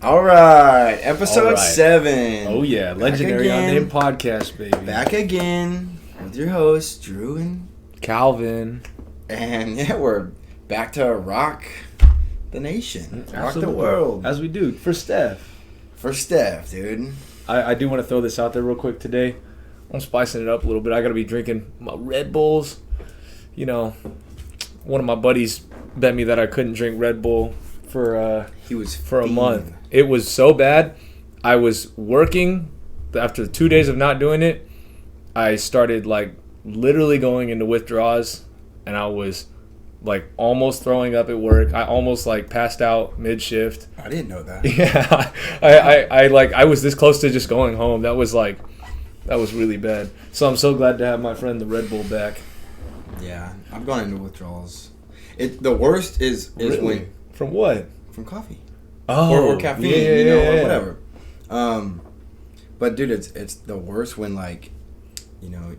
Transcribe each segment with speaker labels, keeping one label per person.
Speaker 1: All right, episode 7.
Speaker 2: Oh yeah, Legendary Unnamed Podcast, baby.
Speaker 1: Back again with your hosts, Drew and
Speaker 2: Calvin.
Speaker 1: And yeah, we're back to rock the nation.
Speaker 2: Absolutely.
Speaker 1: Rock the world.
Speaker 2: As we do. For Steph.
Speaker 1: For Steph, dude.
Speaker 2: I do want to throw this out there real quick today. I'm spicing it up a little bit. I got to be drinking my Red Bulls. You know, one of my buddies bet me that I couldn't drink Red Bull for a month. It was so bad. I was working. After 2 days of not doing it, I started literally going into withdrawals, and I was almost throwing up at work. I almost passed out mid shift.
Speaker 1: I didn't know that.
Speaker 2: Yeah, I was this close to just going home. That was really bad. So I'm so glad to have my friend the Red Bull back.
Speaker 1: Yeah, I've gone into withdrawals. The worst is
Speaker 2: Really?
Speaker 1: when
Speaker 2: From what?
Speaker 1: from coffee.
Speaker 2: Oh,
Speaker 1: Or caffeine, or whatever. But dude, it's the worst when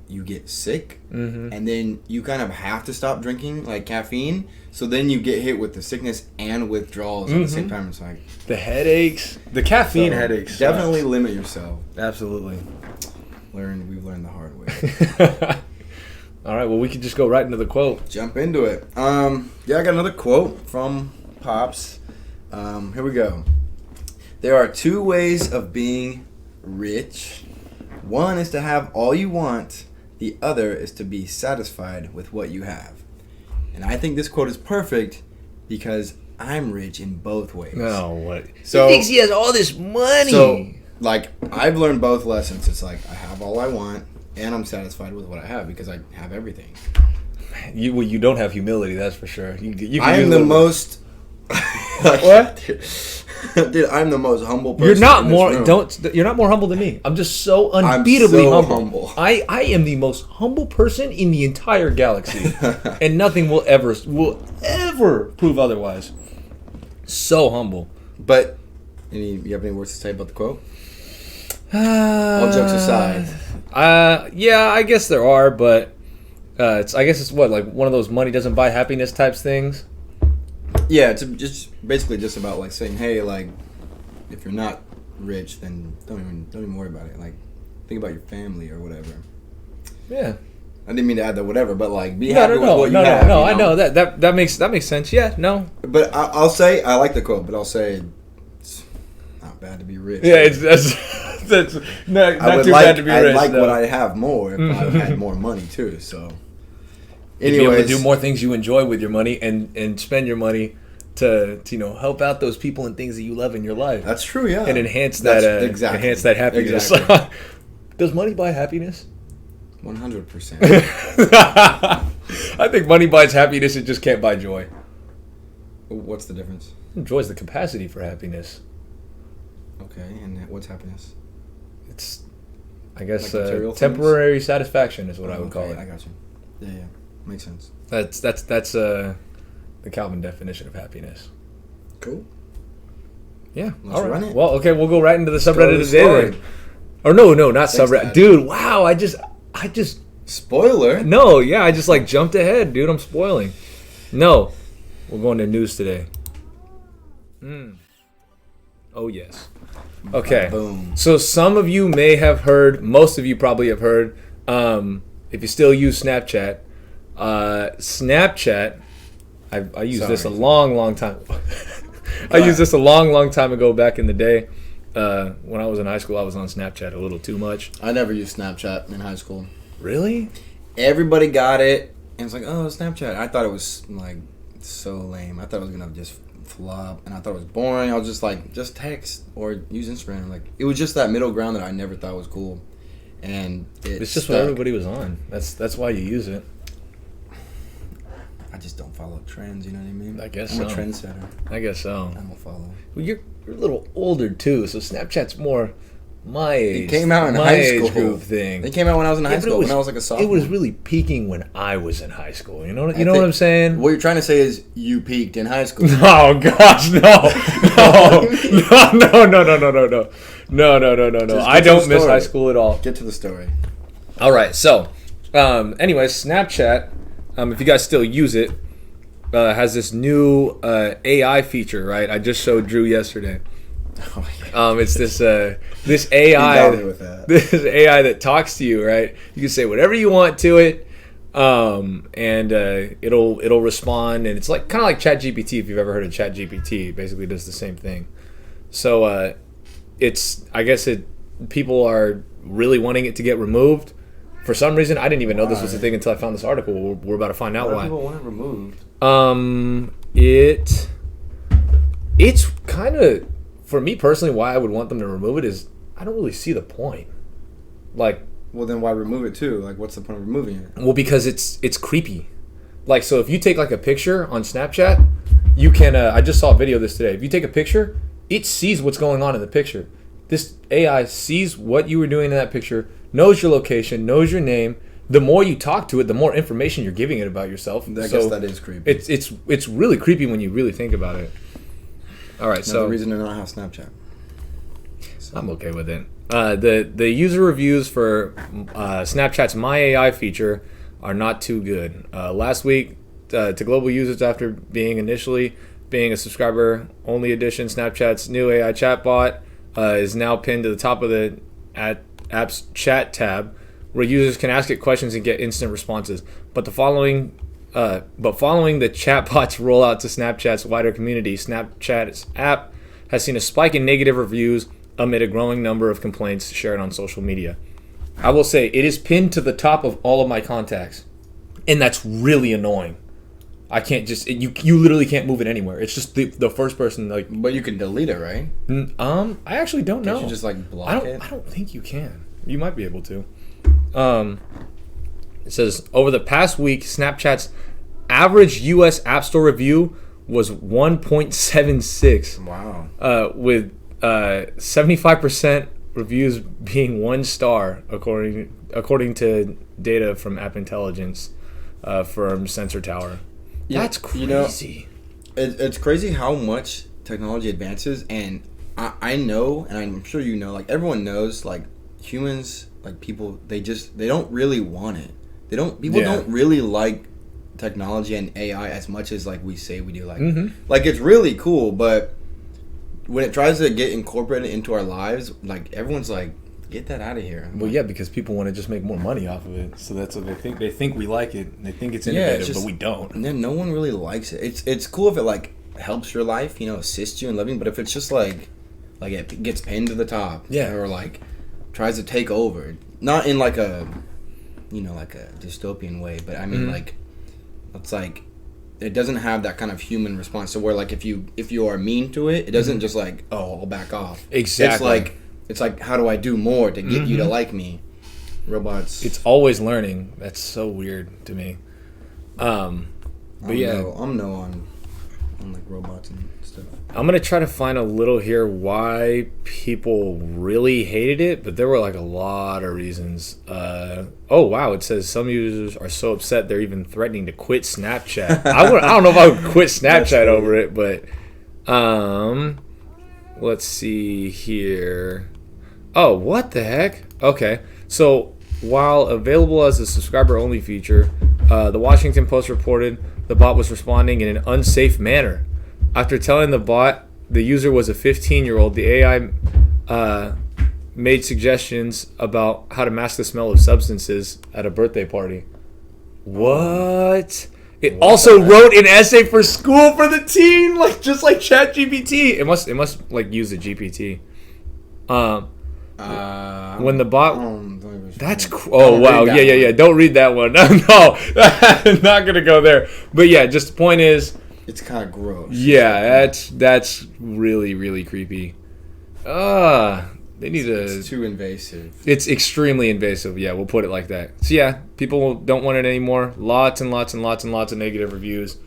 Speaker 1: you get sick, and then you kind of have to stop drinking caffeine. So then you get hit with the sickness and withdrawals at the same time. It's
Speaker 2: the headaches, the caffeine headaches.
Speaker 1: Definitely limit yourself.
Speaker 2: Absolutely.
Speaker 1: We've learned the hard way.
Speaker 2: All right. Well, we could just go right into the quote.
Speaker 1: Jump into it. I got another quote from Pops. Here we go. There are two ways of being rich. One is to have all you want. The other is to be satisfied with what you have. And I think this quote is perfect because I'm rich in both ways.
Speaker 2: No, what?
Speaker 1: So,
Speaker 2: he thinks he has all this money.
Speaker 1: So, I've learned both lessons. It's I have all I want, and I'm satisfied with what I have because I have everything.
Speaker 2: You don't have humility, that's for sure. You
Speaker 1: I am the most...
Speaker 2: What?
Speaker 1: Dude, I'm the most humble person.
Speaker 2: You're not more humble than me. I'm just so unbeatably humble. I am the most humble person in the entire galaxy, and nothing will ever prove otherwise. So humble.
Speaker 1: But you have any words to say about the quote? All jokes aside.
Speaker 2: Yeah, I guess there are, but I guess it's what, one of those money doesn't buy happiness types things.
Speaker 1: Yeah, it's just basically just about saying, hey, if you're not rich, then don't even worry about it. Think about your family or whatever.
Speaker 2: Yeah.
Speaker 1: I didn't mean to add that whatever, but be happy with what you have.
Speaker 2: No, I know that makes sense. Yeah, no.
Speaker 1: But I'll say I like the quote, but I'll say it's not bad to be rich.
Speaker 2: Yeah, that's not too bad to be rich.
Speaker 1: I'd what I have more if I had more money too. So.
Speaker 2: Anyways, be able to do more things you enjoy with your money and spend your money to help out those people and things that you love in your life.
Speaker 1: That's true, yeah.
Speaker 2: And enhance that happiness.
Speaker 1: Exactly.
Speaker 2: Does money buy happiness?
Speaker 1: 100%.
Speaker 2: I think money buys happiness. It just can't buy joy.
Speaker 1: What's the difference?
Speaker 2: Joy is the capacity for happiness.
Speaker 1: Okay, and what's happiness?
Speaker 2: It's, I guess,
Speaker 1: temporary
Speaker 2: satisfaction is what I would call it.
Speaker 1: I got you. Yeah. Makes sense.
Speaker 2: That's the Calvin definition of happiness.
Speaker 1: Cool.
Speaker 2: Yeah.
Speaker 1: Let's
Speaker 2: all right.
Speaker 1: run it.
Speaker 2: Well, okay, we'll go right into the subreddit of the day then. Or no, not subreddit.
Speaker 1: Dad.
Speaker 2: Dude, wow, I just
Speaker 1: spoiler.
Speaker 2: No, yeah, I just jumped ahead, dude. I'm spoiling. No. We're going to news today. Oh yes. Okay.
Speaker 1: Boom.
Speaker 2: So some of you may have heard, most of you probably have heard, if you still use Snapchat, I used this a long time. I used this a long time ago back in the day. When I was in high school, I was on Snapchat a little too much.
Speaker 1: I never used Snapchat in high school.
Speaker 2: Really?
Speaker 1: Everybody got it, and it's oh, Snapchat. I thought it was so lame. I thought it was gonna just flop, and I thought it was boring. I was just text or use Instagram. It was just that middle ground that I never thought was cool. And
Speaker 2: it's just what everybody was on. That's why you use it.
Speaker 1: I just don't follow trends, you know what I mean?
Speaker 2: I guess
Speaker 1: I'm
Speaker 2: so.
Speaker 1: a trendsetter.
Speaker 2: I guess so.
Speaker 1: I'm a follow.
Speaker 2: Well, you're a little older too, so Snapchat's more my age.
Speaker 1: It came out in high school.
Speaker 2: Age group thing.
Speaker 1: It came out when I was in high school. When I was a sophomore.
Speaker 2: It was really peaking when I was in high school. You know what I'm saying?
Speaker 1: What you're trying to say is you peaked in high school.
Speaker 2: Oh gosh, no. I don't miss high school at all.
Speaker 1: Get to the story.
Speaker 2: All right, so, anyways, Snapchat, if you guys still use it, has this new AI feature, right? I just showed Drew yesterday.
Speaker 1: Oh, yeah.
Speaker 2: It's this this
Speaker 1: You got me
Speaker 2: AI
Speaker 1: with that.
Speaker 2: this AI that talks to you, right? You can say whatever you want to it, and it'll respond, and it's like kind of like ChatGPT. If you've ever heard of ChatGPT, it basically does the same thing. So I guess people are really wanting it to get removed. For some reason, I didn't even know this was a thing until I found this article. We're about to find out why.
Speaker 1: People want it removed.
Speaker 2: It's kind of, for me personally, why I would want them to remove it is I don't really see the point. Like,
Speaker 1: well, then why remove it too? Like, what's the point of removing it?
Speaker 2: well, because it's creepy. Like, so if you take like a picture on Snapchat, you can. I just saw a video of this today. If you take a picture, it sees what's going on in the picture. This AI sees what you were doing in that picture, knows your location, knows your name. The more you talk to it, the more information you're giving it about yourself.
Speaker 1: I guess that is creepy.
Speaker 2: It's really creepy when you really think about it. All right,
Speaker 1: Another reason to not have Snapchat.
Speaker 2: So. I'm okay with it. The user reviews for Snapchat's My AI feature are not too good. Last week, to global users, after initially being a subscriber-only edition, Snapchat's new AI chatbot is now pinned to the top of the app's chat tab, where users can ask it questions and get instant responses. But following the chatbot's rollout to Snapchat's wider community, Snapchat's app has seen a spike in negative reviews amid a growing number of complaints shared on social media. I will say it is pinned to the top of all of my contacts, and that's really annoying. I can't just you literally can't move it anywhere. It's just the first person like.
Speaker 1: But you can delete it, right?
Speaker 2: I actually don't know.
Speaker 1: Can't you just like block it?
Speaker 2: I don't think you can. You might be able to. It says over the past week, Snapchat's average U.S. App Store review was 1.76.
Speaker 1: Wow.
Speaker 2: With 75% reviews being 1 star, according to data from App Intelligence firm Sensor Tower.
Speaker 1: Yeah,
Speaker 2: that's crazy.
Speaker 1: It's crazy how much technology advances, and I know, and I'm sure you know, like everyone knows, like humans, like people, they don't really want it. People don't really like technology and AI as much as like we say we do. Like, like it's really cool, but when it tries to get incorporated into our lives, like everyone's like, get that out of here.
Speaker 2: Well, yeah, because people want to just make more money off of it, so that's what they think. They think we like it, and they think it's innovative, but we don't.
Speaker 1: And then no one really likes it. It's cool if it like helps your life, assists you in living. But if it's just like it gets pinned to the top, or like tries to take over, not in like a, like a dystopian way, but I mean like, it's like it doesn't have that kind of human response. So where like if you are mean to it, it doesn't just like, oh, I'll back off.
Speaker 2: Exactly.
Speaker 1: It's like, how do I do more to get you to like me? Robots.
Speaker 2: It's always learning. That's so weird to me. But
Speaker 1: I'm no on like robots and stuff.
Speaker 2: I'm gonna try to find a little here why people really hated it, but there were like a lot of reasons. Oh wow, it says some users are so upset they're even threatening to quit Snapchat. I don't know if I would quit Snapchat over it, but let's see here. Oh, what the heck? Okay, so while available as a subscriber-only feature, the Washington Post reported the bot was responding in an unsafe manner. After telling the bot the user was a 15-year-old, the AI made suggestions about how to mask the smell of substances at a birthday party. What? It also wrote an essay for school for the teen, just like ChatGPT. It must like use the GPT. When the bot, that's oh wow, yeah. Don't read that one. No, I'm not gonna go there. But yeah, just the point is,
Speaker 1: it's kind of gross.
Speaker 2: Yeah, that's really really creepy. They need
Speaker 1: It's too invasive.
Speaker 2: It's extremely invasive. Yeah, we'll put it like that. So yeah, people don't want it anymore. Lots and lots and lots and lots of negative reviews,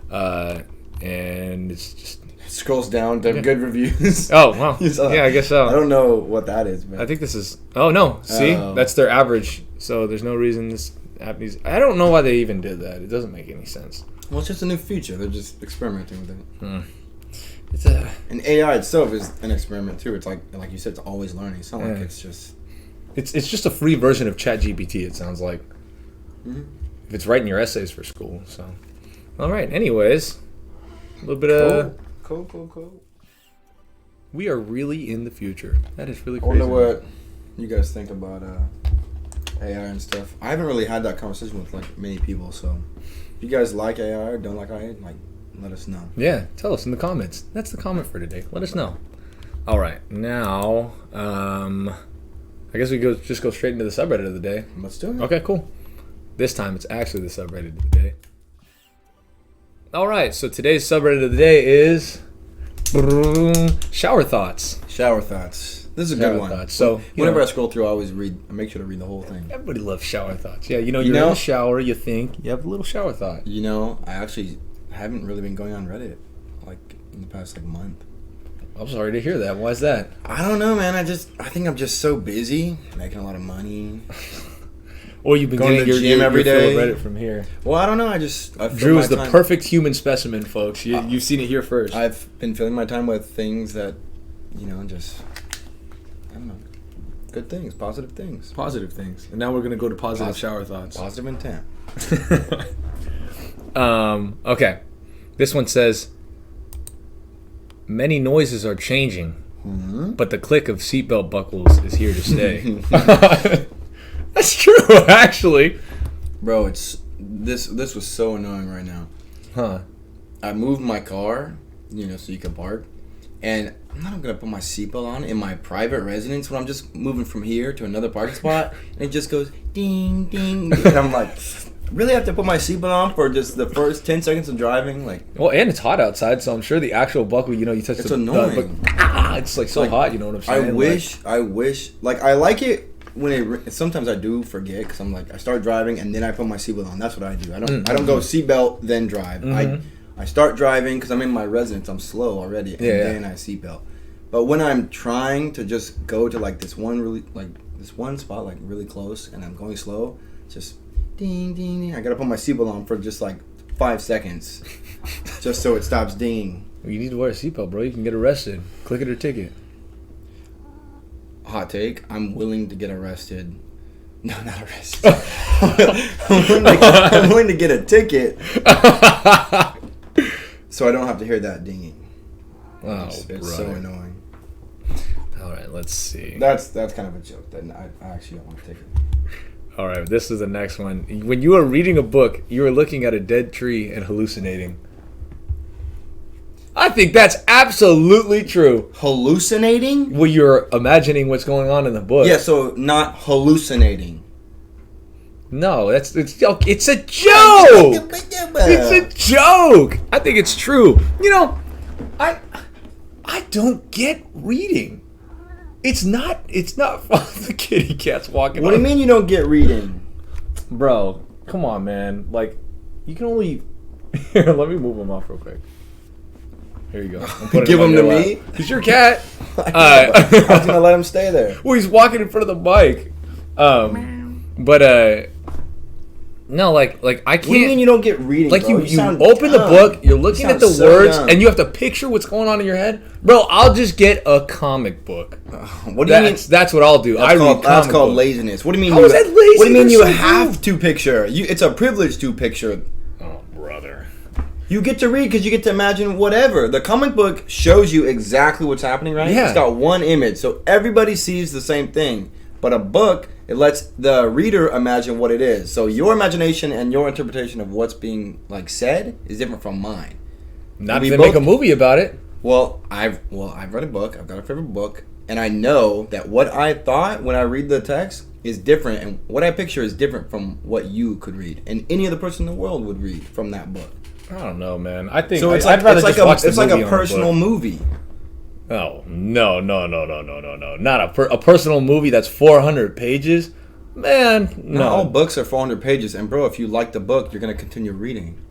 Speaker 2: and it's just.
Speaker 1: Scrolls down to good reviews.
Speaker 2: Oh, wow. Yeah, I guess so.
Speaker 1: I don't know what that is, man.
Speaker 2: I think this is... Oh, no. See? That's their average. So there's no reason this app needs... I don't know why they even did that. It doesn't make any sense.
Speaker 1: Well, it's just a new feature. They're just experimenting with it.
Speaker 2: It's
Speaker 1: and AI itself is an experiment, too. It's like you said, it's always learning. It's not like it's just...
Speaker 2: It's just a free version of ChatGPT, it sounds like. If it's writing your essays for school, so... All right. Anyways, a little bit of...
Speaker 1: Cool.
Speaker 2: We are really in the future. That is really
Speaker 1: I
Speaker 2: crazy.
Speaker 1: wonder what you guys think about AI and stuff. I haven't really had that conversation with like many people, so if you guys like AI or don't like AI, like let us know.
Speaker 2: Yeah, tell us in the comments. That's the comment for today. Let us know. All right, now I guess we just go straight into the subreddit of the day.
Speaker 1: Let's do it.
Speaker 2: Okay, cool. This time it's actually the subreddit of the day. All right, so today's subreddit of the day is shower thoughts.
Speaker 1: Shower thoughts. This is a
Speaker 2: Shower
Speaker 1: good one.
Speaker 2: thoughts. So
Speaker 1: whenever I scroll through, I always make sure to read the whole thing.
Speaker 2: Everybody loves shower thoughts. Yeah, you're in the shower, you think, you have a little shower thought.
Speaker 1: You know, I actually haven't really been going on Reddit like in the past like month.
Speaker 2: I'm sorry to hear that. Why is that?
Speaker 1: I don't know, man. I think I'm just so busy making a lot of money.
Speaker 2: Or you've been
Speaker 1: going
Speaker 2: getting
Speaker 1: to the gym every
Speaker 2: your fill
Speaker 1: day.
Speaker 2: of Reddit from here.
Speaker 1: Well, I don't know.
Speaker 2: Drew is the perfect human specimen, folks. You've seen it here first.
Speaker 1: I've been filling my time with things that, just, I don't know, good things, positive things.
Speaker 2: Positive things. And now we're going to go to positive shower thoughts.
Speaker 1: Positive intent.
Speaker 2: Okay. This one says, many noises are changing, but the click of seatbelt buckles is here to stay. That's true, actually.
Speaker 1: Bro, this was so annoying right now.
Speaker 2: Huh.
Speaker 1: I moved my car, so you can park, and I'm not gonna put my seatbelt on in my private residence when I'm just moving from here to another parking spot, and it just goes ding ding, and I'm like, really have to put my seatbelt on for just the first 10 seconds of driving? Like,
Speaker 2: well, and it's hot outside, so I'm sure the actual buckle, you touch
Speaker 1: it's
Speaker 2: the
Speaker 1: annoying.
Speaker 2: It's like so hot, you know what I'm saying?
Speaker 1: I wish, I like it. Sometimes I do forget because I'm like I start driving and then I put my seatbelt on. That's what I do. I don't go seatbelt then drive. I start driving because I'm in my residence. I'm slow already, and then I seatbelt. But when I'm trying to just go to like this one spot like really close and I'm going slow, just ding ding ding. I gotta put my seatbelt on for just like 5 seconds, just so it stops dinging.
Speaker 2: Well, you need to wear a seatbelt, bro. You can get arrested. Click it or ticket.
Speaker 1: Hot take, I'm willing to get arrested. No, not arrested. I'm willing to get a ticket so I don't have to hear that dinging.
Speaker 2: Oh,
Speaker 1: it's so annoying.
Speaker 2: All right, let's see.
Speaker 1: That's kind of a joke. Then I actually don't want a ticket.
Speaker 2: All right, this is the next one. When you are reading a book, you are looking at a dead tree and hallucinating. I think that's absolutely true.
Speaker 1: Hallucinating?
Speaker 2: Well, you're imagining what's going on in the book.
Speaker 1: Yeah, so not hallucinating.
Speaker 2: No, it's a joke. It's a joke. I think it's true. I don't get reading. It's not the kitty cat's walking.
Speaker 1: What do you mean you don't get reading?
Speaker 2: Bro, come on, man. Like, you can only... Here, let me move him off real quick. Here you go.
Speaker 1: Give him to me?
Speaker 2: He's your cat.
Speaker 1: I was going to let him stay there.
Speaker 2: Well, he's walking in front of the bike. No, like I can't...
Speaker 1: What do you mean you don't get reading,
Speaker 2: like,
Speaker 1: bro?
Speaker 2: you open the book, you're looking at the words, and you have to picture what's going on in your head. Bro, I'll just get a comic book.
Speaker 1: What do you mean?
Speaker 2: That's what I'll do.
Speaker 1: That's called laziness. What do you mean?
Speaker 2: How is that lazy?
Speaker 1: What do you mean you have to picture? It's a privilege to picture.
Speaker 2: Oh, brother.
Speaker 1: You get to read because you get to imagine whatever. The comic book shows you exactly what's happening, right?
Speaker 2: Yeah.
Speaker 1: It's got one image, so everybody sees the same thing. But a book, it lets the reader imagine what it is. So your imagination and your interpretation of what's being said is different from mine.
Speaker 2: Not if they make a movie about it.
Speaker 1: Well, I've read a book. I've got a favorite book, and I know that what I thought when I read the text is different, and what I picture is different from what you could read, and any other person in the world would read from that book.
Speaker 2: I don't know, man. I think
Speaker 1: so.
Speaker 2: I'd rather just watch the movie.
Speaker 1: It's like a personal movie.
Speaker 2: Oh, no. Not a personal movie that's 400 pages? Man, no.
Speaker 1: Not all books are 400 pages. And, bro, if you like the book, you're going to continue reading.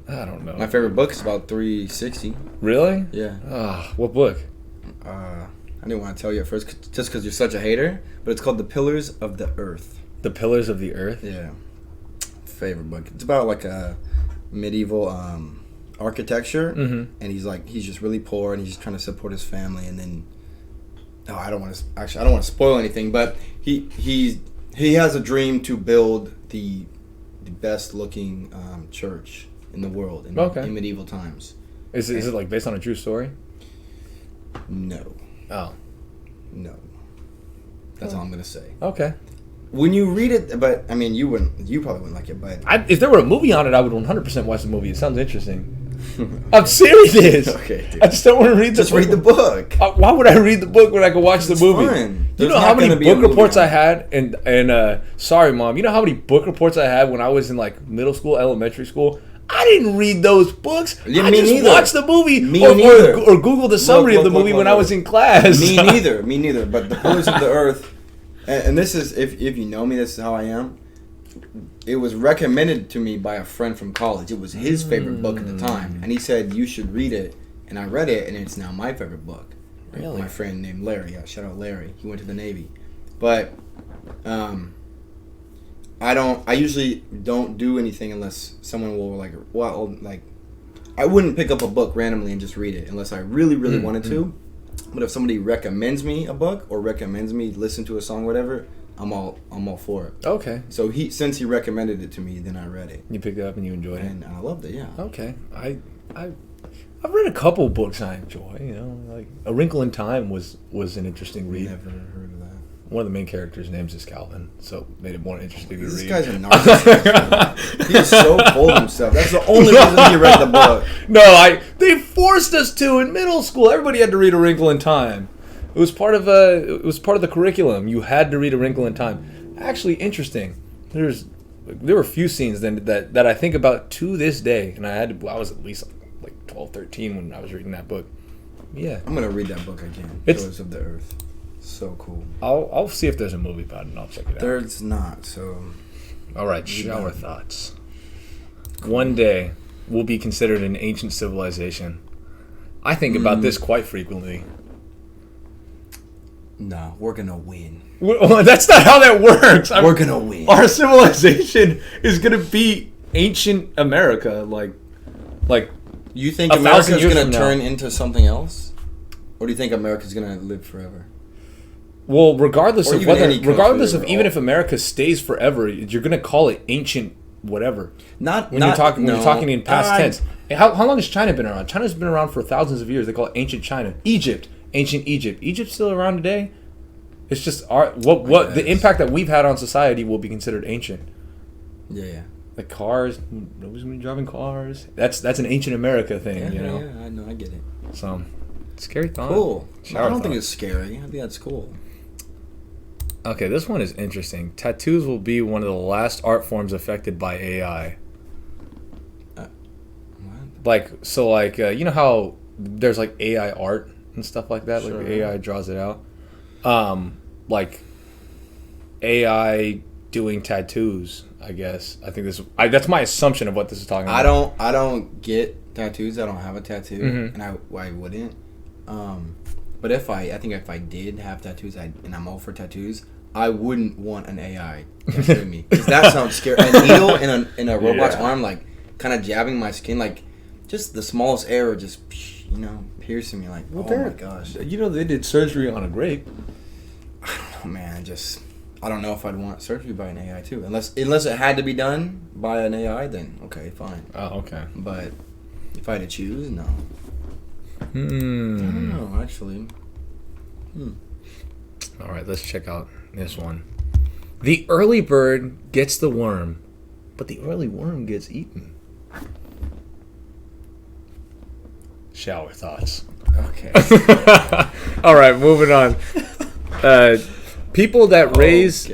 Speaker 2: I don't know.
Speaker 1: My favorite book is about 360.
Speaker 2: Really?
Speaker 1: Yeah.
Speaker 2: What book?
Speaker 1: I didn't want to tell you at first just because you're such a hater, but it's called The Pillars of the Earth.
Speaker 2: The Pillars of the Earth?
Speaker 1: Yeah. Favorite book. It's about a medieval... architecture, and he's just really poor, and he's just trying to support his family, and then I don't want to spoil anything, but he has a dream to build the best looking church in the world in medieval times.
Speaker 2: Is it based on a true story?
Speaker 1: No.
Speaker 2: Oh.
Speaker 1: No. That's all I'm gonna say.
Speaker 2: Okay.
Speaker 1: When you read it, but I mean, you probably wouldn't like it, but
Speaker 2: If there were a movie on it, I would 100% watch the movie. It sounds interesting. I'm serious.
Speaker 1: Okay, dude.
Speaker 2: I just don't want to read the book.
Speaker 1: Just read the book.
Speaker 2: Why would I read the book when I could watch the movie?
Speaker 1: Fun.
Speaker 2: You know how many book reports I had? And sorry, Mom. You know how many book reports I had when I was in like middle school, elementary school? I didn't read those books.
Speaker 1: Yeah,
Speaker 2: I
Speaker 1: me
Speaker 2: just
Speaker 1: neither.
Speaker 2: watched the movie or Google the summary of the movie when I was in class.
Speaker 1: Me neither. But the pillars of the earth, and this is if you know me, this is how I am. It was recommended to me by a friend from college. It was his favorite book at the time, and he said you should read it. And I read it, and it's now my favorite book.
Speaker 2: Really?
Speaker 1: My friend named Larry. Yeah, shout out Larry. He went to the Navy, but I usually don't do anything unless someone will I wouldn't pick up a book randomly and just read it unless I really wanted to. But if somebody recommends me a book or recommends me listen to a song or whatever, I'm all for it.
Speaker 2: Okay.
Speaker 1: So since he recommended it to me, then I read it.
Speaker 2: You picked it up and you enjoyed it.
Speaker 1: And I loved it. Yeah.
Speaker 2: Okay. I've read a couple books I enjoy. You know, like A Wrinkle in Time was an interesting read.
Speaker 1: Never heard of that.
Speaker 2: One of the main characters' names is Calvin, so it made it more interesting to read.
Speaker 1: This guy's a narcissist. He's so full of himself. That's the only reason he read the book.
Speaker 2: No, they forced us to in middle school. Everybody had to read A Wrinkle in Time. It was part of the curriculum. You had to read A Wrinkle in Time. Actually, interesting. There were a few scenes then that I think about to this day, and I was at least like 12, 13 when I was reading that book. Yeah,
Speaker 1: I'm gonna read that book again.
Speaker 2: It's-
Speaker 1: Pillars of the Earth. So cool.
Speaker 2: I'll see if there's a movie about it and I'll check it out.
Speaker 1: There's not. So.
Speaker 2: All right, shower thoughts. One day we'll be considered an ancient civilization. I think about this quite frequently.
Speaker 1: No, we're gonna win.
Speaker 2: Well, that's not how that works.
Speaker 1: We're gonna win.
Speaker 2: Our civilization is gonna be ancient America, like
Speaker 1: You think
Speaker 2: 1,000
Speaker 1: America's
Speaker 2: years
Speaker 1: gonna
Speaker 2: from now.
Speaker 1: turn into something else, or do you think America's gonna live forever?
Speaker 2: Well, regardless
Speaker 1: Or
Speaker 2: of
Speaker 1: even
Speaker 2: whether,
Speaker 1: any country
Speaker 2: regardless of
Speaker 1: overall.
Speaker 2: even if America stays forever, you're gonna call it ancient whatever. When you're talking in past tense. How long has China been around? China's been around for thousands of years. They call it ancient China. Egypt, ancient Egypt. Egypt's still around today. It's just what the impact that we've had on society will be considered ancient.
Speaker 1: Yeah.
Speaker 2: Like cars, nobody's gonna be driving cars. That's an ancient America thing, you know.
Speaker 1: Yeah, I know, I get it.
Speaker 2: So, scary thought.
Speaker 1: Cool.
Speaker 2: Shower
Speaker 1: I don't
Speaker 2: thought.
Speaker 1: think it's scary. I think that's cool.
Speaker 2: Okay, this one is interesting. Tattoos will be one of the last art forms affected by AI.
Speaker 1: What?
Speaker 2: You know how there's like AI art and stuff like that?
Speaker 1: Sure.
Speaker 2: Like AI draws it out. Like AI doing tattoos, I guess. I think that's my assumption of what this is talking about.
Speaker 1: I don't get tattoos. I don't have a tattoo, and I wouldn't. But if I did have tattoos, and I'm all for tattoos, I wouldn't want an AI tattooing me, because that sounds scary. A needle in a robot's arm, like kind of jabbing my skin, like just the smallest error, just piercing me. Like, oh my gosh.
Speaker 2: You know they did surgery on a grape.
Speaker 1: Oh man, I don't know if I'd want surgery by an AI too, unless it had to be done by an AI. Then okay, fine.
Speaker 2: Oh, okay.
Speaker 1: But if I had to choose, no. I don't know, actually.
Speaker 2: All right, let's check out this one. The early bird gets the worm, but the early worm gets eaten. Shower thoughts.
Speaker 1: Okay.
Speaker 2: All right, moving on. People that raise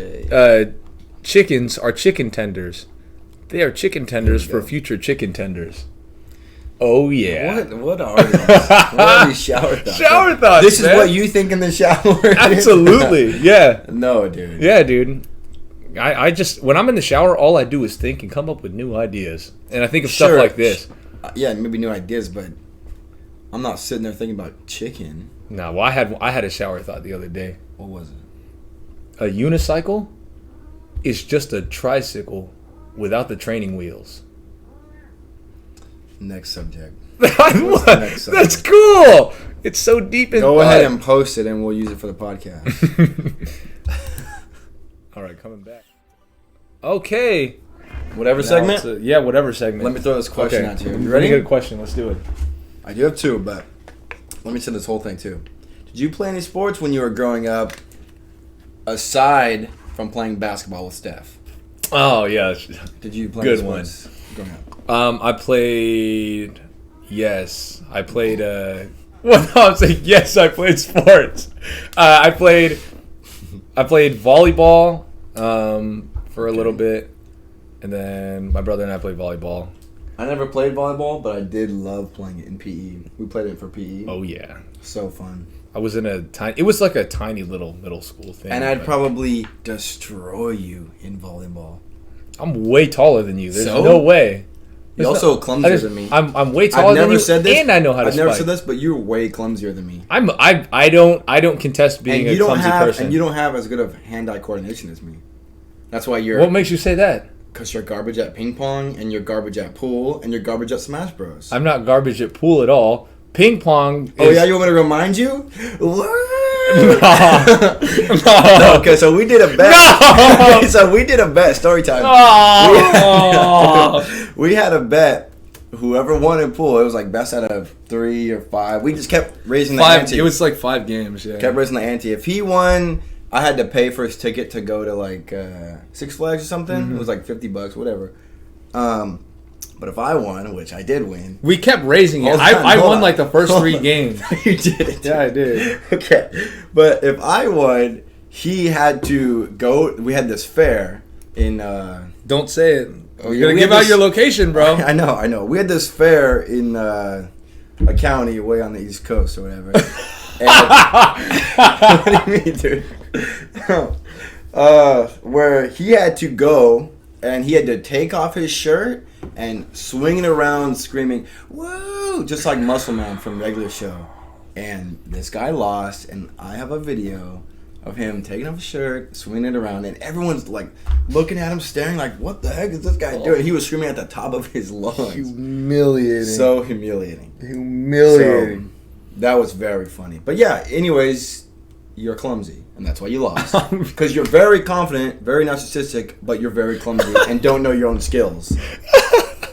Speaker 2: chickens are chicken tenders. They are chicken tenders for future chicken tenders. Oh yeah.
Speaker 1: What are these? What are these shower thoughts?
Speaker 2: Shower thoughts.
Speaker 1: This is
Speaker 2: man.
Speaker 1: what you think in the shower.
Speaker 2: Absolutely. Yeah.
Speaker 1: No, dude.
Speaker 2: Yeah, dude. I just when I'm in the shower, all I do is think and come up with new ideas, and I think of stuff like this.
Speaker 1: Yeah, maybe new ideas, but I'm not sitting there thinking about chicken.
Speaker 2: No, well, I had a shower thought the other day.
Speaker 1: What was it?
Speaker 2: A unicycle is just a tricycle without the training wheels.
Speaker 1: Next subject.
Speaker 2: What?
Speaker 1: Next subject?
Speaker 2: That's cool. It's so deep in
Speaker 1: Go ahead and post it, and we'll use it for the podcast.
Speaker 2: All right, coming back. Okay.
Speaker 1: Whatever
Speaker 2: Now
Speaker 1: segment?
Speaker 2: whatever segment.
Speaker 1: Let me throw this question out to you. You
Speaker 2: Let me
Speaker 1: ready?
Speaker 2: get a question. Let's do it.
Speaker 1: I do have two, but let me say this whole thing too. Did you play any sports when you were growing up, aside from playing basketball with Steph?
Speaker 2: Oh yeah,
Speaker 1: Did you play
Speaker 2: good
Speaker 1: any
Speaker 2: one.
Speaker 1: sports growing up?
Speaker 2: I played. Yes, I played. Well, no, I'm saying yes. I played sports. I played volleyball for a little bit, and then my brother and I played volleyball.
Speaker 1: I never played volleyball, but I did love playing it in PE. We played it for PE.
Speaker 2: Oh yeah,
Speaker 1: So fun.
Speaker 2: I was in a tiny. It was like a tiny little middle school thing.
Speaker 1: And I'd probably destroy you in volleyball.
Speaker 2: I'm way taller than you. There's
Speaker 1: So?
Speaker 2: no way.
Speaker 1: You're also clumsier than me.
Speaker 2: I'm way taller than you, and I know how to
Speaker 1: I've
Speaker 2: spike.
Speaker 1: never said this, but you're way clumsier than me.
Speaker 2: I don't contest being a clumsy person.
Speaker 1: And you don't have as good of hand-eye coordination as me. That's why you're...
Speaker 2: What makes you say that?
Speaker 1: Because you're garbage at ping pong, and you're garbage at pool, and you're garbage at Smash Bros.
Speaker 2: I'm not garbage at pool at all. Ping pong is...
Speaker 1: Oh yeah, you want me to remind you?
Speaker 2: No.
Speaker 1: No, okay, so we did a bet.
Speaker 2: No.
Speaker 1: So we did a bet, story time.
Speaker 2: Oh.
Speaker 1: We had a bet. Whoever won in pool, it was like best out of 3 or 5. We just kept raising the ante.
Speaker 2: It was like 5 games, yeah.
Speaker 1: Kept raising the ante. If he won, I had to pay for his ticket to go to like Six Flags or something.
Speaker 2: Mm-hmm.
Speaker 1: It was like $50, whatever. But if I won, which I did win.
Speaker 2: We kept raising it.
Speaker 1: Hold on,
Speaker 2: I
Speaker 1: hold
Speaker 2: won
Speaker 1: on.
Speaker 2: like the first
Speaker 1: Hold
Speaker 2: 3
Speaker 1: on.
Speaker 2: games.
Speaker 1: You did.
Speaker 2: Yeah, I did.
Speaker 1: Okay. But if I won, he had to go. We had this fair in.
Speaker 2: Don't say it.
Speaker 1: Oh,
Speaker 2: You're
Speaker 1: yeah,
Speaker 2: gonna
Speaker 1: we
Speaker 2: give
Speaker 1: had
Speaker 2: out
Speaker 1: this-
Speaker 2: your location, bro.
Speaker 1: I know. We had this fair in a county way on the East Coast or whatever. And, what do you mean, dude? Where he had to go and he had to take off his shirt and swing it around screaming, "Woo!" Just like Muscle Man from Regular Show. And this guy lost, and I have a video of him taking off his shirt, swinging it around, and everyone's like looking at him, staring like, "What the heck is this guy doing?" He was screaming at the top of his lungs.
Speaker 2: Humiliating.
Speaker 1: So humiliating.
Speaker 2: humiliating.
Speaker 1: So, that was very funny. But yeah, anyways, you're clumsy, and that's why you lost. Because you're very confident, very narcissistic, but you're very clumsy and don't know your own skills.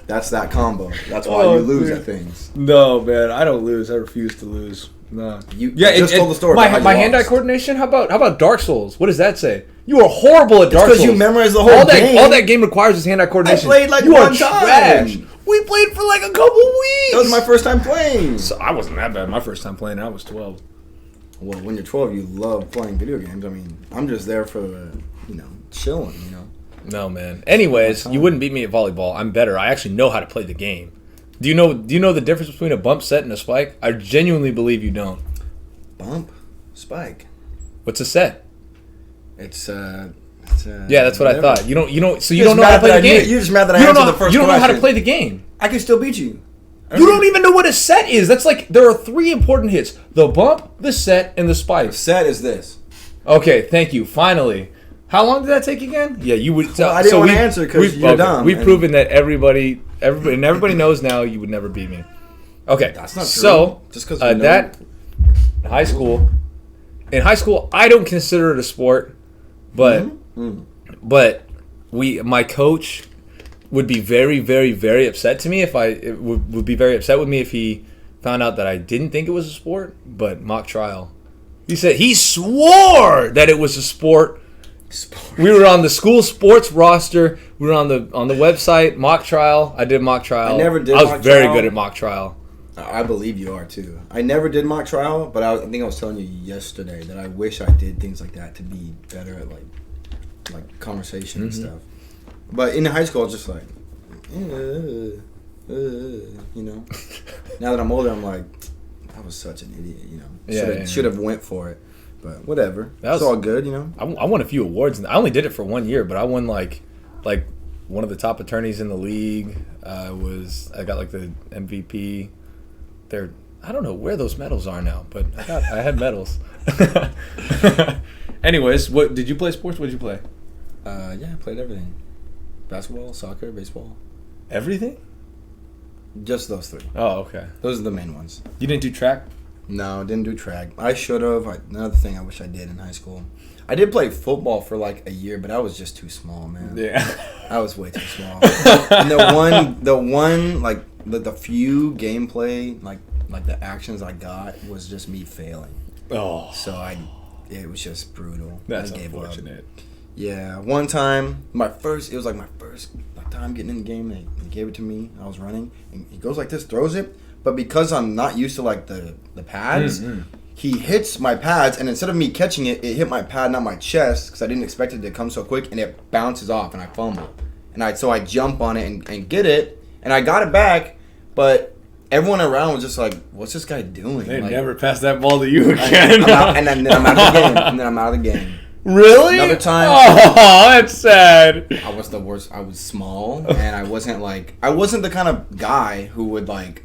Speaker 1: That's that combo. That's why you lose at things.
Speaker 2: No, man, I don't lose. I refuse to lose. No.
Speaker 1: You just told the story.
Speaker 2: My
Speaker 1: about how you
Speaker 2: hand-eye
Speaker 1: lost.
Speaker 2: coordination. How about Dark Souls? What does that say? You are horrible at Dark Souls.
Speaker 1: Because you memorized the whole game.
Speaker 2: All that game requires is hand-eye
Speaker 1: I
Speaker 2: coordination.
Speaker 1: played like
Speaker 2: you
Speaker 1: one
Speaker 2: are
Speaker 1: time.
Speaker 2: trash. We played for like a couple weeks.
Speaker 1: That was my first time playing.
Speaker 2: So I wasn't that bad. My first time playing, I was 12.
Speaker 1: Well, when you're 12, you love playing video games. I mean, I'm just there for the, chilling,
Speaker 2: No, man. Anyways, you wouldn't beat me at volleyball. I'm better. I actually know how to play the game. Do you know the difference between a bump set and a spike? I genuinely believe you don't.
Speaker 1: Bump, spike.
Speaker 2: What's a set?
Speaker 1: It's
Speaker 2: Yeah, that's what
Speaker 1: whatever.
Speaker 2: I thought. You don't so you
Speaker 1: You're
Speaker 2: don't know
Speaker 1: just
Speaker 2: how to
Speaker 1: mad
Speaker 2: play
Speaker 1: that
Speaker 2: the
Speaker 1: I knew-
Speaker 2: game.
Speaker 1: you're just mad that I
Speaker 2: You don't
Speaker 1: answered
Speaker 2: know-
Speaker 1: the first
Speaker 2: You don't know how to
Speaker 1: question.
Speaker 2: play the game.
Speaker 1: I can still beat you.
Speaker 2: You don't even know what a set is. That's like there are 3 important hits: the bump, the set, and the spike.
Speaker 1: Set is this.
Speaker 2: Okay, thank you. Finally, how long did that take again? Yeah, you would.
Speaker 1: Well, I didn't want to answer because you're dumb.
Speaker 2: We've
Speaker 1: and-
Speaker 2: proven that everybody knows now you would never beat me. Okay,
Speaker 1: That's not true.
Speaker 2: So
Speaker 1: Just 'cause
Speaker 2: that in high school, I don't consider it a sport, but my coach would be very, very, very upset to me would be very upset with me if he found out that I didn't think it was a sport. But mock trial, he swore that it was a sport. We were on the school sports roster. We were on the website mock trial. I did mock trial.
Speaker 1: I never did
Speaker 2: I was
Speaker 1: mock
Speaker 2: very
Speaker 1: trial.
Speaker 2: good at mock trial.
Speaker 1: I believe you are too. I never did mock trial, but I think I was telling you yesterday that I wish I did things like that to be better at like conversation and stuff. But in high school, I was just like, Now that I'm older, I'm like, I was such an idiot. Should have went for it, but whatever. It's all good,
Speaker 2: I won a few awards. I only did it for 1 year, but I won like one of the top attorneys in the league. I got like the MVP. I don't know where those medals are now, but I had medals. Anyways, what did you play sports? What did you play?
Speaker 1: Yeah, I played everything. Basketball, soccer, baseball.
Speaker 2: Everything?
Speaker 1: Just those 3.
Speaker 2: Oh, okay.
Speaker 1: Those are the main ones.
Speaker 2: You didn't do track?
Speaker 1: No, didn't do track. I should have. Another thing I wish I did in high school. I did play football for like a year, but I was just too small, man.
Speaker 2: Yeah.
Speaker 1: I was way too small. And the few gameplay, like the actions I got was just me failing.
Speaker 2: Oh.
Speaker 1: So it was just brutal.
Speaker 2: That's
Speaker 1: I gave
Speaker 2: unfortunate.
Speaker 1: Up. Yeah, one time, it was like my first time getting in the game. They gave it to me. I was running, and he goes like this, throws it. But because I'm not used to like the pads, he hits my pads, and instead of me catching it, it hit my pad, not my chest, because I didn't expect it to come so quick, and it bounces off, and I fumble. So I jump on it and get it, and I got it back, but everyone around was just like, "What's this guy doing?"
Speaker 2: They
Speaker 1: like,
Speaker 2: never pass that ball to you again.
Speaker 1: and then I'm out of the game. And then I'm out of the game.
Speaker 2: Really?
Speaker 1: Another time.
Speaker 2: Oh, that's sad.
Speaker 1: I was the worst. I was small, and I wasn't the kind of guy who would like,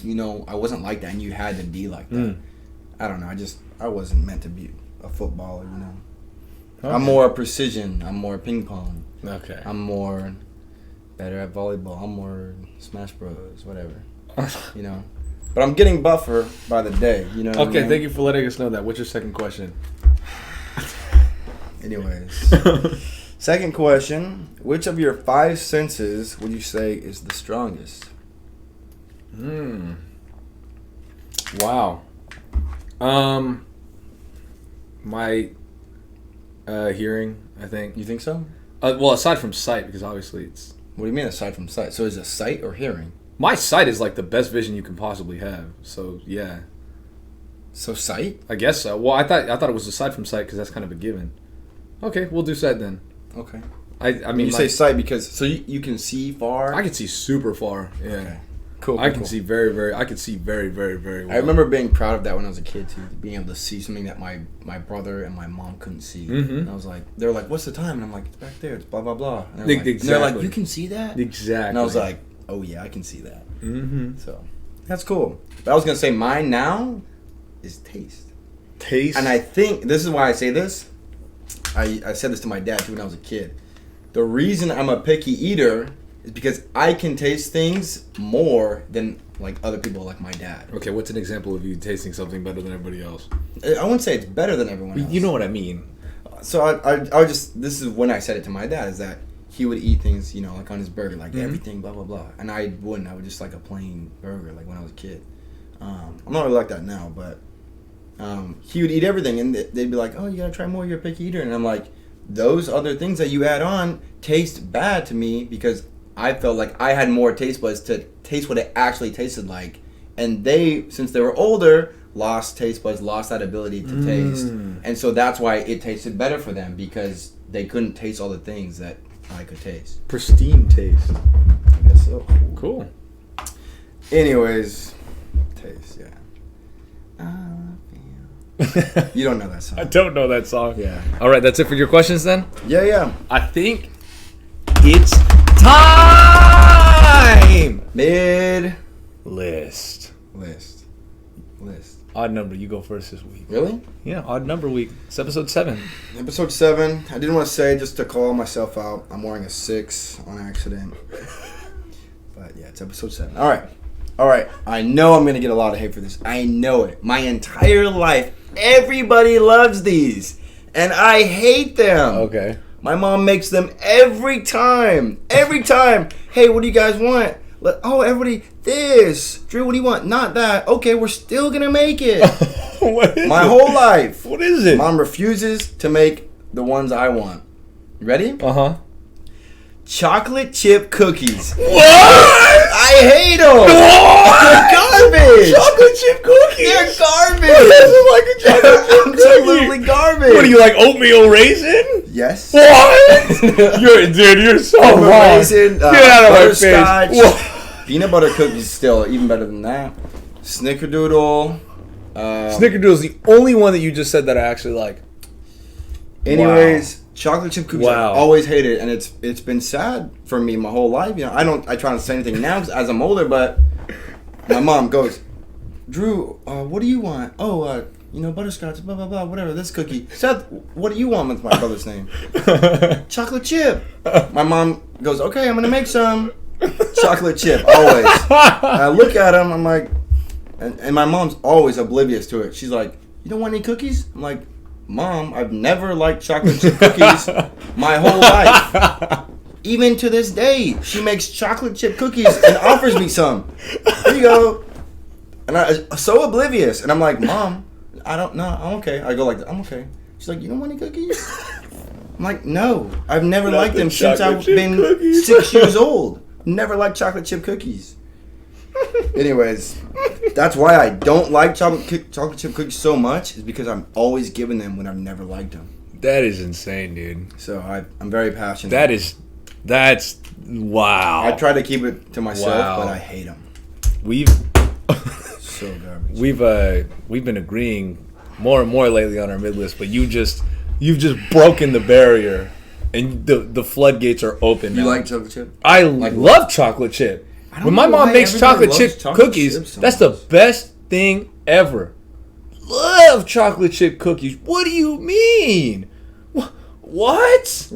Speaker 1: I wasn't like that, and you had to be like that. I don't know. I wasn't meant to be a footballer, Okay. I'm more precision. I'm more ping pong.
Speaker 2: Okay.
Speaker 1: I'm more better at volleyball. I'm more Smash Bros. Whatever. But I'm getting buffer by the day. You know. What
Speaker 2: Okay.
Speaker 1: I mean?
Speaker 2: Thank you for letting us know that. What's your second question?
Speaker 1: Anyways, second question: which of your 5 senses would you say is the strongest?
Speaker 2: Wow. My hearing, I think.
Speaker 1: You think so?
Speaker 2: Well, aside from sight, because obviously it's...
Speaker 1: What do you mean aside from sight? So is it sight or hearing?
Speaker 2: My sight is like the best vision you can possibly have. So, yeah.
Speaker 1: So sight?
Speaker 2: I guess so. Well, I thought it was aside from sight because that's kind of a given. Okay, we'll do sight then.
Speaker 1: Okay.
Speaker 2: I mean,
Speaker 1: you say sight because... So you can see far?
Speaker 2: I can see super far. Yeah.
Speaker 1: Okay. Cool.
Speaker 2: I can see very, very well.
Speaker 1: I remember being proud of that when I was a kid too, being able to see something that my brother and my mom couldn't see. And I was like, they were like, "What's the time?" And I'm like, "It's back there. It's blah blah blah." And they're like, "You can see that?"
Speaker 2: Exactly.
Speaker 1: And I was like, "Oh yeah, I can see that." So that's cool. But I was gonna say mine now is taste.
Speaker 2: Taste.
Speaker 1: And I think this is why I say this. I said this to my dad too when I was a kid. The reason I'm a picky eater is because I can taste things more than like other people, like my dad.
Speaker 2: Okay, what's an example of you tasting something better than everybody else?
Speaker 1: I wouldn't say it's better than everyone else.
Speaker 2: You know what I mean.
Speaker 1: So I just, this is when I said it to my dad, is that he would eat things, like on his burger, like everything, blah, blah, blah. And I wouldn't. I would just like a plain burger, like when I was a kid. I'm not really like that now, but he would eat everything, and they'd be like, "Oh, you gotta try more, you're a picky eater." And I'm like, those other things that you add on taste bad to me because I felt like I had more taste buds to taste what it actually tasted like. And they, since they were older, lost taste buds, lost that ability to taste. And so that's why it tasted better for them, because they couldn't taste all the things that I could taste.
Speaker 2: Pristine taste.
Speaker 1: I guess so.
Speaker 2: Cool.
Speaker 1: Anyways, taste, yeah. You don't know that song.
Speaker 2: I don't know that song.
Speaker 1: Yeah.
Speaker 2: All right, that's it for your questions then?
Speaker 1: Yeah.
Speaker 2: I think it's time!
Speaker 1: Mid
Speaker 2: List. Odd number, you go first this week.
Speaker 1: Really?
Speaker 2: Yeah, odd number week. It's episode 7.
Speaker 1: Episode 7. I didn't want to say, just to call myself out, I'm wearing a 6 on accident. But yeah, it's episode 7. All right. I know I'm going to get a lot of hate for this. I know it. My entire life, everybody loves these. And I hate them.
Speaker 2: Okay.
Speaker 1: My mom makes them every time. Every time. Hey, what do you guys want? Everybody, this. Drew, what do you want? Not that. Okay, we're still going to make it.
Speaker 2: What is
Speaker 1: My
Speaker 2: it?
Speaker 1: whole life.
Speaker 2: What is it?
Speaker 1: Mom refuses to make the ones I want. You ready?
Speaker 2: Uh-huh.
Speaker 1: Chocolate chip cookies.
Speaker 2: What?
Speaker 1: I hate them. They're garbage.
Speaker 2: Chocolate chip cookies?
Speaker 1: They're garbage.
Speaker 2: What doesn't like a chocolate chip cookie?
Speaker 1: Absolutely garbage.
Speaker 2: What, are you like oatmeal raisin?
Speaker 1: Yes.
Speaker 2: What? You're so
Speaker 1: Oatmeal
Speaker 2: wrong.
Speaker 1: raisin,
Speaker 2: Get out of my
Speaker 1: butterscotch.
Speaker 2: face.
Speaker 1: Peanut butter cookies still even better than that. Snickerdoodle.
Speaker 2: Snickerdoodle is the only one that you just said that I actually like.
Speaker 1: Anyways, chocolate chip cookies
Speaker 2: Wow.
Speaker 1: I always hated, and it's been sad for me my whole life. I try not to say anything now as I'm older, but my mom goes, "Drew, what do you want? Oh, butterscotch, blah blah blah, whatever. This cookie. Seth, what do you want?" With my brother's name, chocolate chip. My mom goes, "Okay, I'm gonna make some chocolate chip." Always. I look at him. I'm like, and my mom's always oblivious to it. She's like, "You don't want any cookies?" I'm like, "Mom, I've never liked chocolate chip cookies my whole life. Even to this day, she makes chocolate chip cookies and offers me some. Here you go." And I'm so oblivious. And I'm like, "Mom, I don't know. I'm okay. I go like, I'm okay. She's like, you don't want any cookies? I'm like, no. I've never liked them since I've been 6 years old. Never liked chocolate chip cookies. Anyways, that's why I don't like chocolate chip cookies so much, is because I'm always giving them when I've never liked them.
Speaker 2: That is insane, dude.
Speaker 1: So I'm very passionate.
Speaker 2: That's wow.
Speaker 1: I try to keep it to myself, but I hate them. So garbage.
Speaker 2: We've been agreeing more and more lately on our mid list, but you've just broken the barrier, and the floodgates are open now.
Speaker 1: You like chocolate chip?
Speaker 2: I love chocolate chip. When my mom makes chocolate chip cookies, that's the best thing ever. Love chocolate chip cookies. What do you mean? What? What?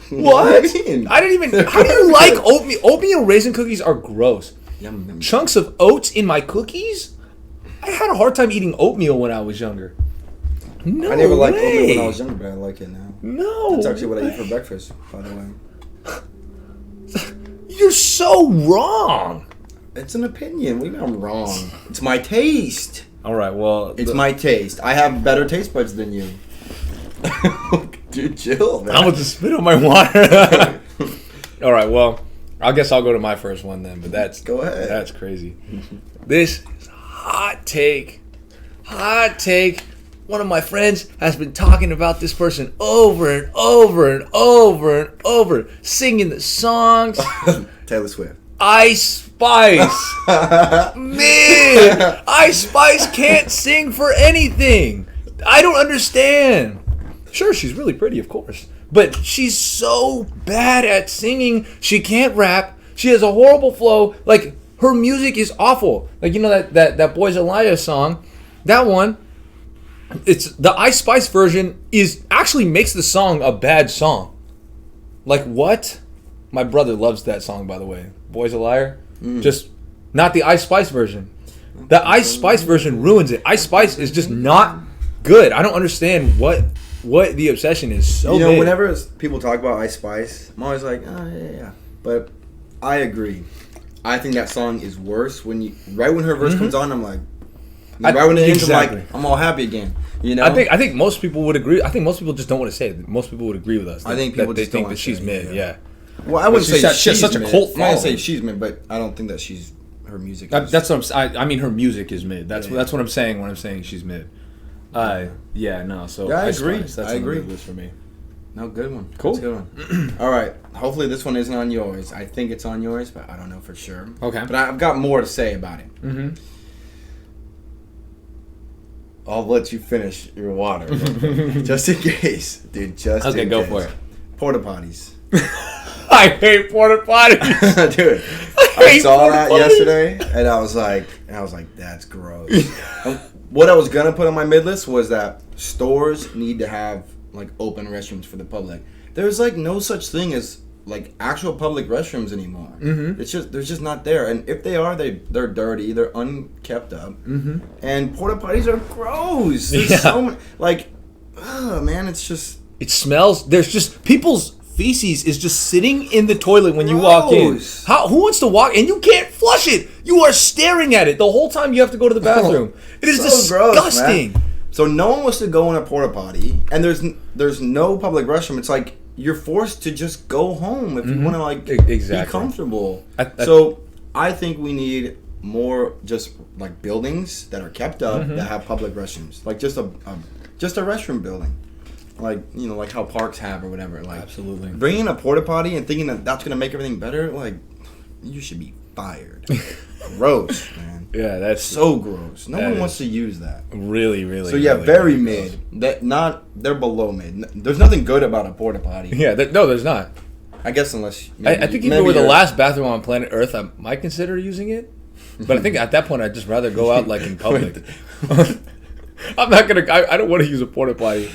Speaker 1: What do you mean?
Speaker 2: I didn't even. How do you like oatmeal? Oatmeal raisin cookies are gross.
Speaker 1: Yum.
Speaker 2: Chunks of oats in my cookies? I had a hard time eating oatmeal when I was younger. No,
Speaker 1: I never liked oatmeal when I was younger, but I like it now.
Speaker 2: No,
Speaker 1: that's actually what I eat for breakfast, by the way.
Speaker 2: You're so wrong.
Speaker 1: It's an opinion. What do you mean I'm wrong? It's my taste.
Speaker 2: All right, well,
Speaker 1: it's my taste. I have better taste buds than you. Dude, chill, man.
Speaker 2: I'm going to spit on my water. All right, well, I guess I'll go to my first one then, but
Speaker 1: go ahead.
Speaker 2: That's crazy. This is hot take. Hot take. One of my friends has been talking about this person over and over and over and over, singing the songs.
Speaker 1: Taylor Swift.
Speaker 2: Ice Spice. Man, Ice Spice can't sing for anything. I don't understand. Sure, she's really pretty, of course. But she's so bad at singing. She can't rap. She has a horrible flow. Like, her music is awful. Like, you know that Boys Elias song? That one. It's the Ice Spice version actually makes the song a bad song. Like, what? My brother loves that song, by the way. Boy's a Liar. Just not the Ice Spice version. The Ice Spice version ruins it. Ice Spice is just not good. I don't understand what the obsession is. So big.
Speaker 1: Whenever people talk about Ice Spice, I'm always like, oh yeah. But I agree. I think that song is worse when her verse comes on. I'm like. Right when it ends, exactly. I'm all happy again. You know,
Speaker 2: I think most people would agree. I think most people just don't want to say it. Most people would agree with us.
Speaker 1: I think people
Speaker 2: just think that she's mid. Yeah.
Speaker 1: Well, I wouldn't say she's
Speaker 2: such
Speaker 1: mid.
Speaker 2: a cult following.
Speaker 1: I say she's mid, but I don't think that her music.
Speaker 2: That's what I mean, her music is mid. That's what I'm saying when I'm saying she's mid. So
Speaker 1: I agree.
Speaker 2: That's
Speaker 1: I agree.
Speaker 2: List for me.
Speaker 1: No, good one.
Speaker 2: Cool.
Speaker 1: That's a good one. All right. Hopefully this one isn't on yours. I think it's on yours, but I don't know for sure.
Speaker 2: Okay.
Speaker 1: But I've got more to say about it.
Speaker 2: Mm-hmm.
Speaker 1: I'll let you finish your water. Just in case. Dude, just in case.
Speaker 2: Okay, go for it.
Speaker 1: Porta potties.
Speaker 2: I hate porta potties.
Speaker 1: Dude, I saw that yesterday, and I was like, that's gross. What I was going to put on my mid list was that stores need to have, like, open restrooms for the public. There's, like, no such thing as, like, actual public restrooms anymore.
Speaker 2: Mm-hmm.
Speaker 1: They're just not there. And if they are, they're dirty. They're unkept up.
Speaker 2: Mm-hmm.
Speaker 1: And porta potties are gross. There's so many, like, man, it's just...
Speaker 2: It smells. There's just... People's feces is just sitting in the toilet when you walk in. Who wants to walk... And you can't flush it. You are staring at it the whole time you have to go to the bathroom. It is so disgusting.
Speaker 1: Gross, so no one wants to go in a porta potty. And there's no public restroom. It's like... You're forced to just go home if you want to, like, be comfortable. So I think we need more just, like, buildings that are kept up that have public restrooms. Like, just a restroom building. Like, you know, like how parks have or whatever. Like,
Speaker 2: absolutely. Bringing
Speaker 1: a porta potty and thinking that that's going to make everything better, like, you should be fired. Gross, man.
Speaker 2: Yeah, that's
Speaker 1: so gross. No one wants to use that.
Speaker 2: Really, really.
Speaker 1: So yeah,
Speaker 2: really,
Speaker 1: very
Speaker 2: really
Speaker 1: mid. They're below mid. There's nothing good about a porta potty.
Speaker 2: Yeah, no, there's not.
Speaker 1: I guess unless
Speaker 2: I think if it were the last bathroom on planet Earth, I might consider using it. But I think at that point, I'd just rather go out like in public. I'm not gonna. I don't want to use a porta potty.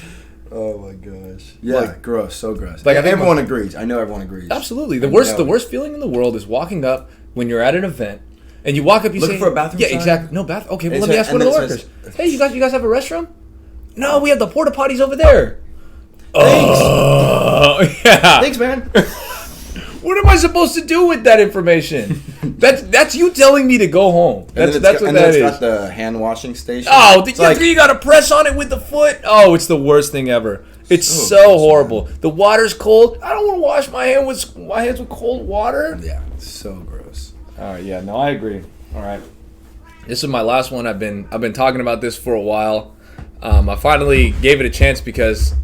Speaker 1: Oh my gosh. Yeah, like, gross. So gross.
Speaker 2: Like,
Speaker 1: I think everyone agrees. I know everyone agrees.
Speaker 2: Absolutely. The worst feeling in the world is walking up when you're at an event. And you walk up, you
Speaker 1: looking
Speaker 2: say...
Speaker 1: for a bathroom
Speaker 2: Yeah,
Speaker 1: sign?
Speaker 2: exactly. No bathroom. Okay, well, let me ask one of the workers. Hey, you guys have a restroom? No, we have the porta potties over there.
Speaker 1: Thanks.
Speaker 2: Yeah.
Speaker 1: Thanks, man.
Speaker 2: What What am I supposed to do with that information? That's you telling me to go home. That's what that is.
Speaker 1: And then it's got the hand washing station.
Speaker 2: Oh, you got to press on it with the foot. Oh, it's the worst thing ever. It's so horrible. Man. The water's cold. I don't want to wash my hands with cold water.
Speaker 1: Yeah, it's so gross.
Speaker 2: All right, yeah, no, I agree. All right, this is my last one. I've been talking about this for a while. I finally gave it a chance because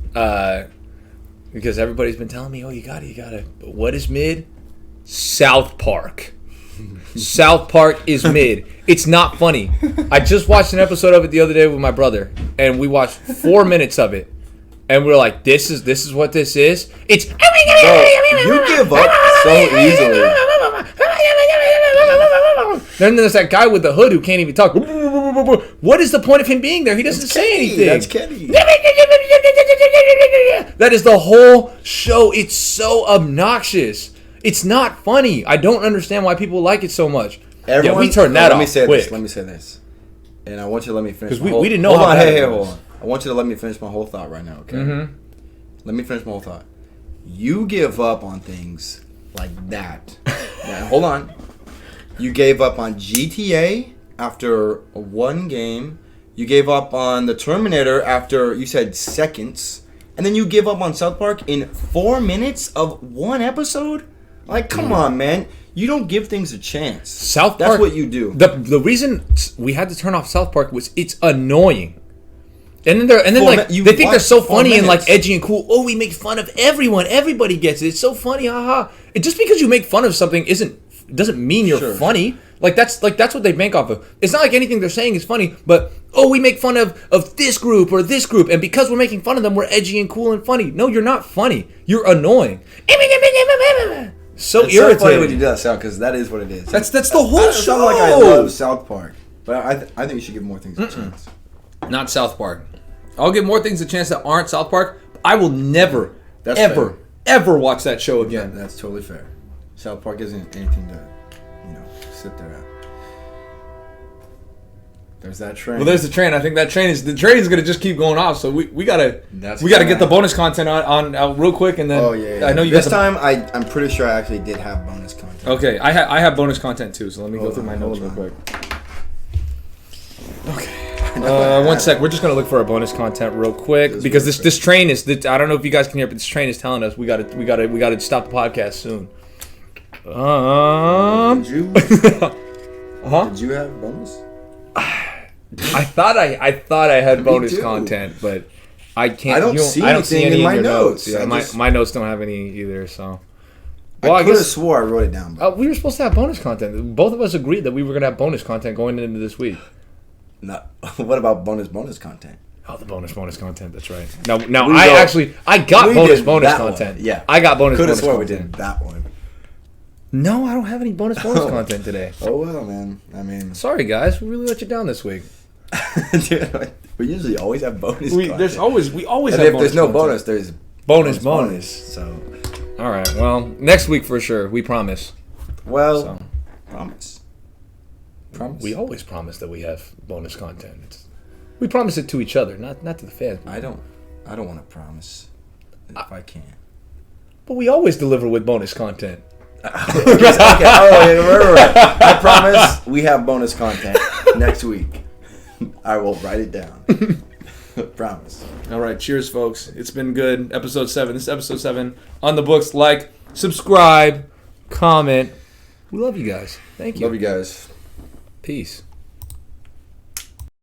Speaker 2: everybody's been telling me, oh, you got it. But what is mid? South Park. South Park is mid. It's not funny. I just watched an episode of it the other day with my brother, and we watched 4 minutes of it, and we were like, this is what this is. It's
Speaker 1: bro, you give up so easily.
Speaker 2: Then there's that guy with the hood who can't even talk. What is the point of him being there? He doesn't say anything.
Speaker 1: That's Kenny.
Speaker 2: That is the whole show. It's so obnoxious. It's not funny. I don't understand why people like it so much. We turned that off quick.
Speaker 1: Let me say this. And I want you to let me finish.
Speaker 2: Because we didn't know how
Speaker 1: bad it was. Hold on. I want you to let me finish my whole thought right now, okay?
Speaker 2: Mm-hmm.
Speaker 1: Let me finish my whole thought. You give up on things like that. Now, hold on. You gave up on GTA after one game. You gave up on the Terminator after, you said, seconds. And then you give up on South Park in 4 minutes of one episode? Like, come on, man. You don't give things a chance.
Speaker 2: South Park.
Speaker 1: That's what you do.
Speaker 2: The reason we had to turn off South Park was it's annoying. And then they think they're so funny and like edgy and cool. Oh, we make fun of everyone. Everybody gets it. It's so funny. Haha. Just because you make fun of something doesn't mean you're funny. Like that's what they bank off of. It's not like anything they're saying is funny, but we make fun of this group or this group, and because we're making fun of them, we're edgy and cool and funny. No, you're not funny. You're annoying. So
Speaker 1: it's
Speaker 2: irritating.
Speaker 1: So funny when you do that sound, because that is what it is.
Speaker 2: That's the whole show.
Speaker 1: Sound like I love South Park, but I think you should give more things a chance.
Speaker 2: Not South Park. I'll give more things a chance that aren't South Park. I will never, ever watch that show again.
Speaker 1: That's totally fair. South Park isn't anything to, sit there at. There's that train.
Speaker 2: Well, there's the train. I think the train is going to just keep going off. So we gotta get the bonus content on real quick, and then I know you.
Speaker 1: This time I'm pretty sure I actually did have bonus content.
Speaker 2: Okay, I have bonus content too. So let me go through my notes real quick. Okay. 1 sec. We're just gonna look for our bonus content real quick because this train is. I don't know if you guys can hear, but this train is telling us we gotta stop the podcast soon.
Speaker 1: Did you? Did you have bonus?
Speaker 2: I thought I had bonus content, but I can't.
Speaker 1: I don't see anything in my notes.
Speaker 2: Yeah, my notes don't have any either. So.
Speaker 1: Well, I could have swore I wrote it down.
Speaker 2: We were supposed to have bonus content. Both of us agreed that we were gonna have bonus content going into this week.
Speaker 1: What about bonus content?
Speaker 2: Oh, the bonus content. That's right. Now I got bonus content.
Speaker 1: One. Yeah,
Speaker 2: I got bonus
Speaker 1: content.
Speaker 2: Could have
Speaker 1: swore we did that one.
Speaker 2: No, I don't have any bonus content today.
Speaker 1: Oh well, man. I mean,
Speaker 2: sorry guys, we really let you down this week.
Speaker 1: Dude, we usually always have bonus.
Speaker 2: We always
Speaker 1: and
Speaker 2: have.
Speaker 1: If
Speaker 2: bonus
Speaker 1: there's no
Speaker 2: content.
Speaker 1: bonus, there's
Speaker 2: bonus.
Speaker 1: So,
Speaker 2: all right. Well, next week for sure. We promise.
Speaker 1: Well, promise.
Speaker 2: We always promise that we have bonus content. We promise it to each other, not to the fans.
Speaker 1: I don't want to promise if I can't.
Speaker 2: But we always deliver with bonus content.
Speaker 1: Okay. Right. I promise we have bonus content next week. I will write it down. Promise.
Speaker 2: All right. Cheers, folks. It's been good. Episode 7. This is episode 7 on the books. Like, subscribe, comment. We love you guys. Thank you.
Speaker 1: Love you guys.
Speaker 2: Peace.